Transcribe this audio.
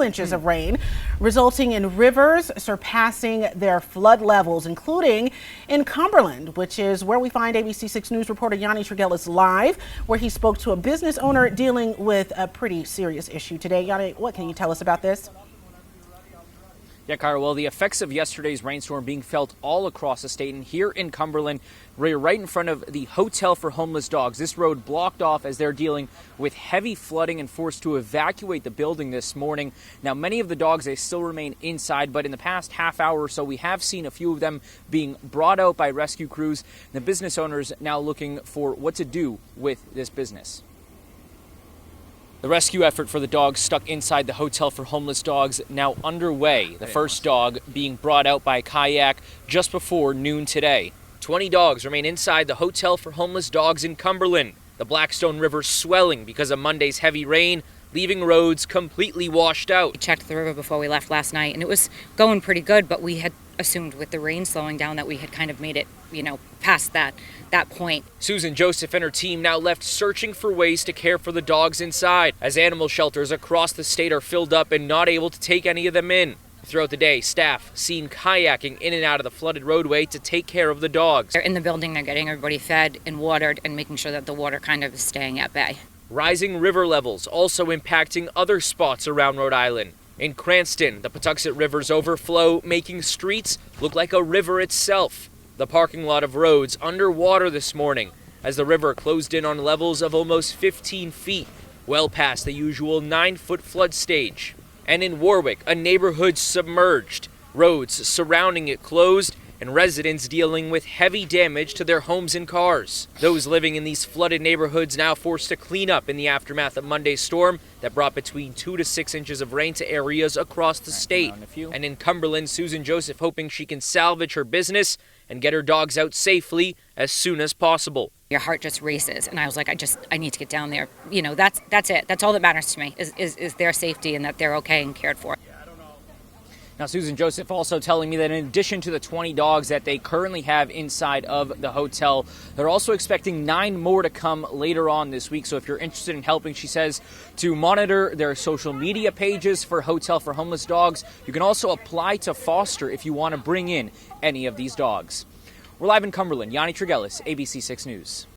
inches of rain, resulting in rivers surpassing their flood levels, including in Cumberland, which is where we find ABC6 News reporter Yanni Tregellis live, where he spoke to a business owner dealing with a pretty serious issue today. Yanni, what can you tell us about this? Yeah, Kyra, well, the effects of yesterday's rainstorm being felt all across the state, and here in Cumberland, we're right in front of the Hotel for Homeless Dogs. This road blocked off as they're dealing with heavy flooding and forced to evacuate the building this morning. Now, many of the dogs, they still remain inside, but in the past half hour or so, we have seen a few of them being brought out by rescue crews. The business owners now looking for what to do with this business. The rescue effort for the dogs stuck inside the Hotel for Homeless Dogs now underway. The first dog being brought out by kayak just before noon today. 20 dogs remain inside the Hotel for Homeless Dogs in Cumberland. The Blackstone River swelling because of Monday's heavy rain, leaving roads completely washed out. We checked the river before we left last night, and it was going pretty good, but we had assumed with the rain slowing down that we had kind of made it, past that point. Susan Joseph and her team now left searching for ways to care for the dogs inside, as animal shelters across the state are filled up and not able to take any of them in. Throughout the day, staff seen kayaking in and out of the flooded roadway to take care of the dogs. They're in the building, they're getting everybody fed and watered and making sure that the water kind of is staying at bay. Rising river levels also impacting other spots around Rhode Island. In Cranston, the Patuxent River's overflow making streets look like a river itself. The parking lot of roads underwater this morning as the river closed in on levels of almost 15 feet, well past the usual 9-foot flood stage. And in Warwick, a neighborhood submerged, roads surrounding it closed, and residents dealing with heavy damage to their homes and cars. Those living in these flooded neighborhoods now forced to clean up in the aftermath of Monday's storm that brought between 2 to 6 inches of rain to areas across the state. And in Cumberland, Susan Joseph hoping she can salvage her business and get her dogs out safely as soon as possible. Your heart just races, and I was like, I need to get down there. That's it. That's all that matters to me is their safety and that they're okay and cared for. Now, Susan Joseph also telling me that in addition to the 20 dogs that they currently have inside of the hotel, they're also expecting 9 more to come later on this week. So if you're interested in helping, she says, to monitor their social media pages for Hotel for Homeless Dogs. You can also apply to foster if you want to bring in any of these dogs. We're live in Cumberland. Yanni Tregellis, ABC6 News.